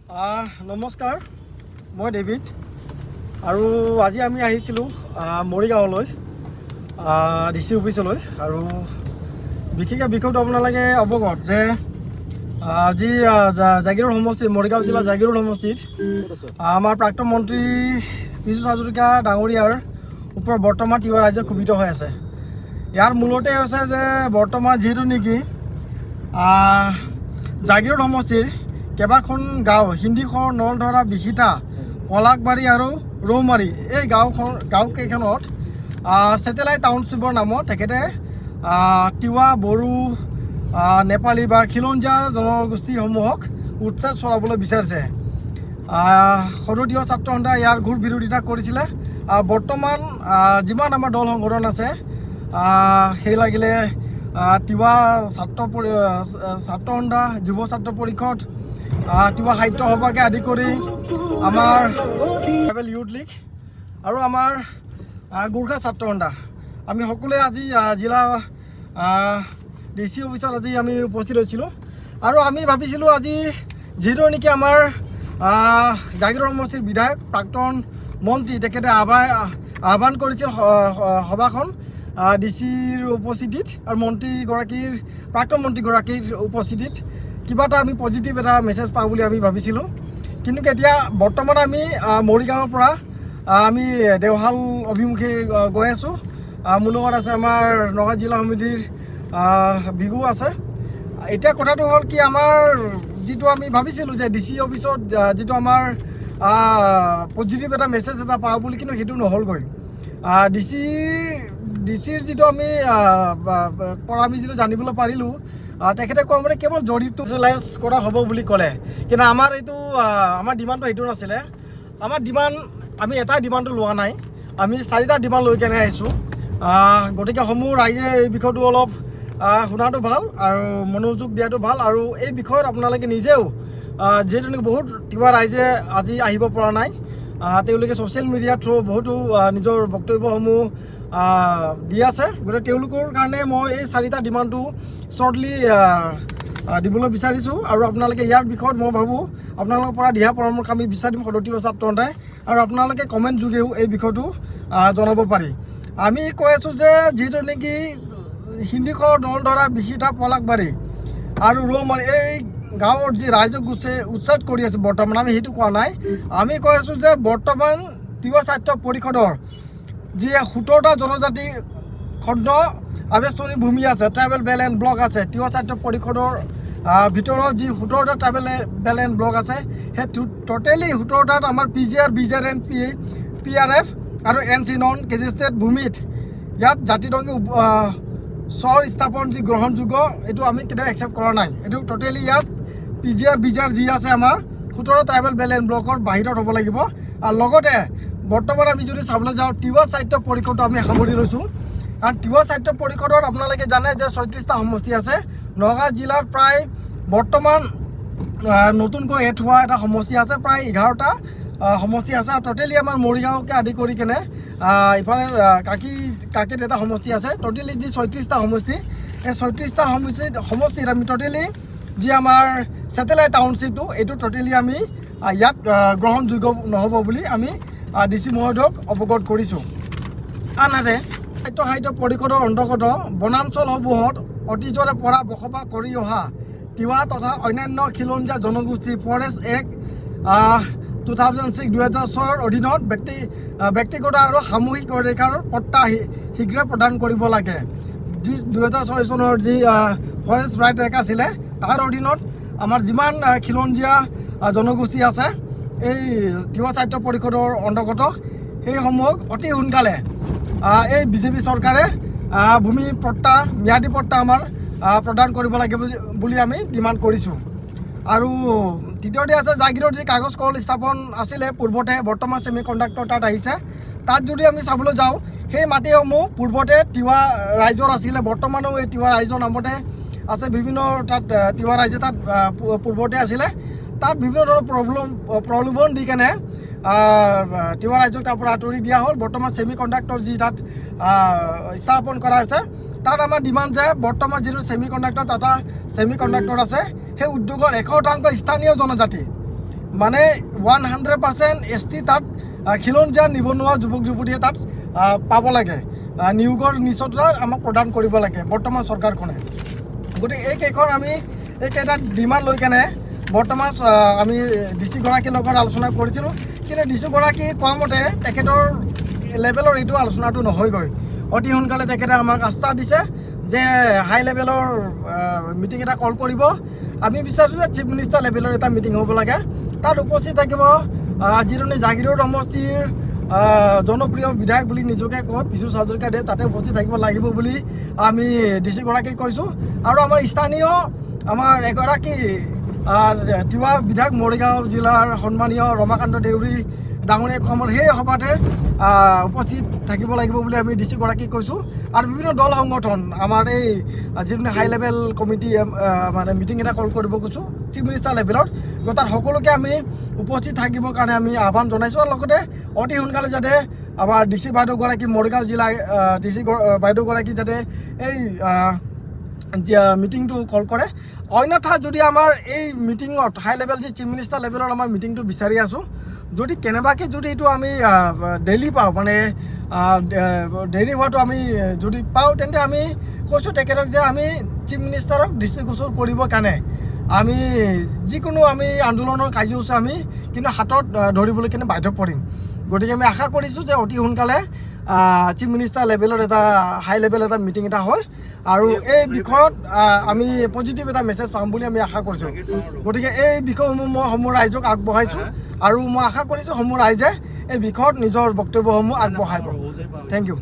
নমস্কাৰ, মই ডেভিড আৰু আজি আমি আহিছিলোঁ মৰিগাঁৱলৈ DC অফিচলৈ। আৰু বিশেষকৈ বিষয়টো আপোনালোকে অৱগত যে আজি জাগিৰোড সমষ্টি, মৰিগাঁও জিলা জাগিৰোড সমষ্টিত আমাৰ প্ৰাক্তন মন্ত্ৰী পীযুষ হাজৰিকা ডাঙৰীয়াৰ ওপৰত বৰ্তমান তিৱা ৰাইজে ক্ষোভিত হৈ আছে। ইয়াৰ মূলতে হৈছে যে বৰ্তমান যিহেতু নেকি জাগিৰোড সমষ্টিৰ কেইবাখন গাঁও হিন্দীখৰ নলধৰা, বিহিতা, পলাকবাৰী আৰু ৰৌমাৰী এই গাঁওকেইখনত ছেটেলাইট টাউনশ্বিপৰ নামত তেখেতে তিৱা, বড়ো, নেপালী বা খিলঞ্জীয়া জনগোষ্ঠীসমূহক উচ্ছেদ চলাবলৈ বিচাৰিছে। সৰু তিৱা ছাত্ৰ সন্থাই ইয়াৰ ঘোৰ বিৰোধিতা কৰিছিলে। বৰ্তমান যিমান আমাৰ দল সংগঠন আছে সেই লাগিলে তিৱা ছাত্ৰ সন্থা, যুৱ ছাত্ৰ পৰিষদ, তিৱা সাহিত্য সভাকে আদি কৰি আমাৰ ট্ৰাইবেল ইউথ লীগ আৰু আমাৰ গোৰ্খা ছাত্ৰ সন্থা আমি সকলোৱে আজি জিলা DC অফিচত আজি আমি উপস্থিত হৈছিলোঁ। আৰু আমি ভাবিছিলোঁ আজি যিহেতু নেকি আমাৰ জাগিৰোড সমষ্টিৰ বিধায়ক প্ৰাক্তন মন্ত্ৰী তেখেতে আহ্বান কৰিছিল সভাখন DCৰ উপস্থিতিত আৰু প্ৰাক্তন মন্ত্ৰীগৰাকীৰ উপস্থিতিত কিবা এটা আমি পজিটিভ এটা মেছেজ পাওঁ বুলি আমি ভাবিছিলোঁ। কিন্তু এতিয়া বৰ্তমান আমি মৰিগাঁৱৰ পৰা আমি দেওহাল অভিমুখে গৈ আছোঁ। মোৰ লগত আছে আমাৰ নগাঁও জিলা সমিতিৰ বিহু আছে। এতিয়া কথাটো হ'ল কি, আমাৰ যিটো আমি ভাবিছিলোঁ যে DC অফিচত যিটো আমাৰ পজিটিভ এটা মেছেজ এটা পাওঁ বুলি, কিন্তু সেইটো নহ'লগৈ। DCৰ যিটো আমি পৰা আমি যিটো জানিবলৈ পাৰিলোঁ, তেখেতে কোৱা মতে কেৱল জৰীপটো চেলাইজ কৰা হ'ব বুলি ক'লে। কিন্তু আমাৰ ডিমাণ্ডটো সেইটো নাছিলে। আমাৰ আমি এটা ডিমাণ্ডটো লোৱা নাই, আমি 4টা ডিমাণ্ড লৈ কেনে আহিছোঁ। গতিকে সমূহ ৰাইজে এই বিষয়টো অলপ শুনাটো ভাল আৰু মনোযোগ দিয়াটো ভাল। আৰু এই বিষয়ত আপোনালোকে নিজেও যিহেতু বহুত তিৱা ৰাইজে আজি আহিব পৰা নাই, তেওঁলোকে ছ'চিয়েল মিডিয়াৰ থ্ৰু বহুতো নিজৰ বক্তব্যসমূহ দি আছে। গতিকে তেওঁলোকৰ কাৰণে মই এই 4টা ডিমাণ্ডটো শ্বৰ্টলি দিবলৈ বিচাৰিছোঁ। আৰু আপোনালোকে ইয়াৰ বিষয়ত মই ভাবোঁ আপোনালোকৰ পৰা দিহা পৰামৰ্শ আমি বিচাৰিম সদতিৱা ছাত্ৰ সন্থাই, আৰু আপোনালোকে কমেণ্ট যোগেও এই বিষয়টো জনাব পাৰি। আমি কৈ আছোঁ যে যিহেতু নেকি হিন্দীখৰ নলধৰা, বিহিতা, পলাকবাৰী আৰু ৰৌমাৰী এই গাঁৱৰ যি ৰাইজক উচ্ছেদ কৰি আছে বৰ্তমান, আমি সেইটো কোৱা নাই। আমি কৈ আছোঁ যে বৰ্তমান তিৱা সাহিত্য পৰিষদৰ যি 17টা জনজাতি খণ্ড আৱেষ্টনী ভূমি আছে, ট্ৰাইবেল বেলেঞ্চ ব্লক আছে, তিৱা সাহিত্য পৰিষদৰ ভিতৰত যি 17টা ট্ৰাইবেল বেলেঞ্চ ব্লক আছে, সেই টোটেলি 17টাত আমাৰ PGR, BJRN, PRF আৰু NC নন গেজেটেড ভূমিত ইয়াত জাতিদংগী চৰ স্থাপন যি গ্ৰহণযোগ্য, এইটো আমি কেতিয়াও একচেপ্ট কৰা নাই। এইটো টোটেলি ইয়াত PGR, BJR যি আছে আমাৰ 17 ট্ৰাইবেল বেলেঞ্চ ব্লকৰ বাহিৰত হ'ব লাগিব। আৰু লগতে বৰ্তমান আমি যদি চাবলৈ যাওঁ তিৱা সাহিত্য পৰিষদটো আমি সামৰি লৈছোঁ। কাৰণ তিৱা সাহিত্য পৰিষদত আপোনালোকে জানে যে 36টা সমষ্টি আছে। নগাঁও জিলাত প্ৰায় বৰ্তমান নতুনকৈ এড হোৱা এটা সমষ্টি আছে, প্ৰায় 11টা সমষ্টি আছে। আৰু টোটেলি আমাৰ মৰিগাঁৱকে আদি কৰি কেনে ইফালে কাকিত এটা সমষ্টি আছে। টোটেলি যি 36টা সমষ্টি, এই 36টা সমষ্টিত আমি টোটেলি যি আমাৰ ছেটেলাইট টাউনশ্বিপটো এইটো টোটেলি আমি ইয়াত গ্ৰহণযোগ্য নহ'ব বুলি আমি DC মহোদয়ক অৱগত কৰিছোঁ। আনহাতে সাহিত্য পৰিষদৰ অন্তৰ্গত বনাঞ্চলসমূহত অতীজৰে পৰা বসবাস কৰি অহা তিৱা তথা অন্যান্য খিলঞ্জীয়া জনগোষ্ঠী ফৰেষ্ট এক্ট 2006 অধীনত ব্যক্তিগত আৰু সামূহিক অধিকাৰৰ পট্টা শীঘ্ৰে প্ৰদান কৰিব লাগে। 2006 চনৰ যি ফৰেষ্ট ৰাইট এক্ট আছিলে, তাৰ অধীনত আমাৰ যিমান খিলঞ্জীয়া জনগোষ্ঠী আছে এই তিৱা সাহিত্য পৰিষদৰ অন্তৰ্গত, সেইসমূহক অতি সোনকালে এই BJP চৰকাৰে ভূমি পট্টা, ম্যাদী পট্টা আমাৰ প্ৰদান কৰিব লাগে বুলি আমি ডিমাণ্ড কৰিছোঁ। আৰু তৃতীয়তে আছে জাগিৰোড যি কাগজ কল স্থাপন আছিলে পূৰ্বতে, বৰ্তমান ছেমি কণ্ডাক্টৰ তাত আহিছে। তাত যদি আমি চাবলৈ যাওঁ সেই মাটিসমূহ পূৰ্বতে তিৱা ৰাইজৰ আছিলে, বৰ্তমানো এই তিৱা ৰাইজৰ নামতে আছে। বিভিন্ন তাত তিৱা ৰাইজে তাত পূৰ্বতে আছিলে। তাত বিভিন্ন ধৰণৰ প্ৰলোভন দি কেনে তিৱা ৰাইজক তাৰ পৰা আঁতৰি দিয়া হ'ল। বৰ্তমান ছেমি কণ্ডাক্টৰ যি তাত স্থাপন কৰা হৈছে, তাত আমাৰ ডিমাণ্ড যে বৰ্তমান যিটো semi conductor Tata semi conductor আছে, সেই উদ্যোগৰ 100% স্থানীয় জনজাতি মানে 100% ST তাত খিলঞ্জীয়া নিবনুৱা যুৱক যুৱতীয়ে তাত পাব লাগে, নিয়োগৰ নিশ্চয়তা আমাক প্ৰদান কৰিব লাগে বৰ্তমান চৰকাৰখনে। গতিকে এইকেইখন আমি এইকেইটা ডিমাণ্ড লৈ কেনে বৰ্তমান আমি DC গৰাকীৰ লগত আলোচনা কৰিছিলোঁ, কিন্তু DC গৰাকী কোৱা মতে তেখেতৰ লেভেলৰ এইটো আলোচনাটো নহয়গৈ। অতি সোনকালে তেখেতে আমাক আস্থা দিছে যে হাই লেভেলৰ মিটিং এটা কল কৰিব। আমি বিচাৰিছোঁ যে চিফ মিনিষ্টাৰ লেভেলৰ এটা মিটিং হ'ব লাগে, তাত উপস্থিত থাকিব যিজনে জাগিৰোড সমষ্টিৰ জনপ্ৰিয় বিধায়ক বুলি নিজকে কয় পিছু হাজৰিকাদেৱ, তাতে উপস্থিত থাকিব লাগিব বুলি আমি DC গৰাকীক কৈছোঁ। আৰু আমাৰ স্থানীয় আমাৰ এগৰাকী তিৱা বিধায়ক মৰিগাঁও জিলাৰ সন্মানীয় ৰমাকান্ত দেউৰী ডাঙৰীয়া অসমৰ সেই সভাতে উপস্থিত থাকিব লাগিব বুলি আমি DC গৰাকীক কৈছোঁ। আৰু বিভিন্ন দল সংগঠন আমাৰ এই যিটো হাই লেভেল কমিটি মানে মিটিং এটা কল কৰিব কৈছোঁ চিফ মিনিষ্টাৰ লেভেলত, তাত সকলোকে আমি উপস্থিত থাকিবৰ কাৰণে আমি আহ্বান জনাইছোঁ। আৰু লগতে অতি সোনকালে যাতে আমাৰ DC বাইদেউগৰাকী মৰিগাঁও জিলাৰ DC বাইদেউগৰাকী যাতে এই মিটিংটো কল কৰে। অন্যথা যদি আমাৰ এই মিটিঙত হাই লেভেল যি চিফ মিনিষ্টাৰ লেভেলৰ আমাৰ মিটিংটো বিচাৰি আছোঁ, যদি কেনেবাকৈ যদি এইটো আমি ডেইলি পাওঁ, মানে দেৰি হোৱাটো আমি যদি পাওঁ, তেন্তে আমি কৈছোঁ তেখেতক যে আমি চিফ মিনিষ্টাৰক দৃষ্টিগোচৰ কৰিবৰ কাৰণে আমি যিকোনো আমি আন্দোলনৰ কাৰ্যসূচী আমি কিন্তু হাতত ধৰিবলৈ কিনে বাধ্য পৰিম। গতিকে আমি আশা কৰিছোঁ যে অতি সোনকালে চিফ মিনিষ্টাৰ লেভেলত এটা হাই লেভেল এটা মিটিং এটা হয় আৰু এই বিষয়ত আমি পজিটিভ এটা মেছেজ পাম বুলি আমি আশা কৰিছোঁ। গতিকে এই বিষয়সমূহ মই সমূহ ৰাইজক আগবঢ়াইছোঁ আৰু মই আশা কৰিছোঁ সমূহ ৰাইজে এই বিষয়ত নিজৰ বক্তব্যসমূহ আগবঢ়াব। Thank U.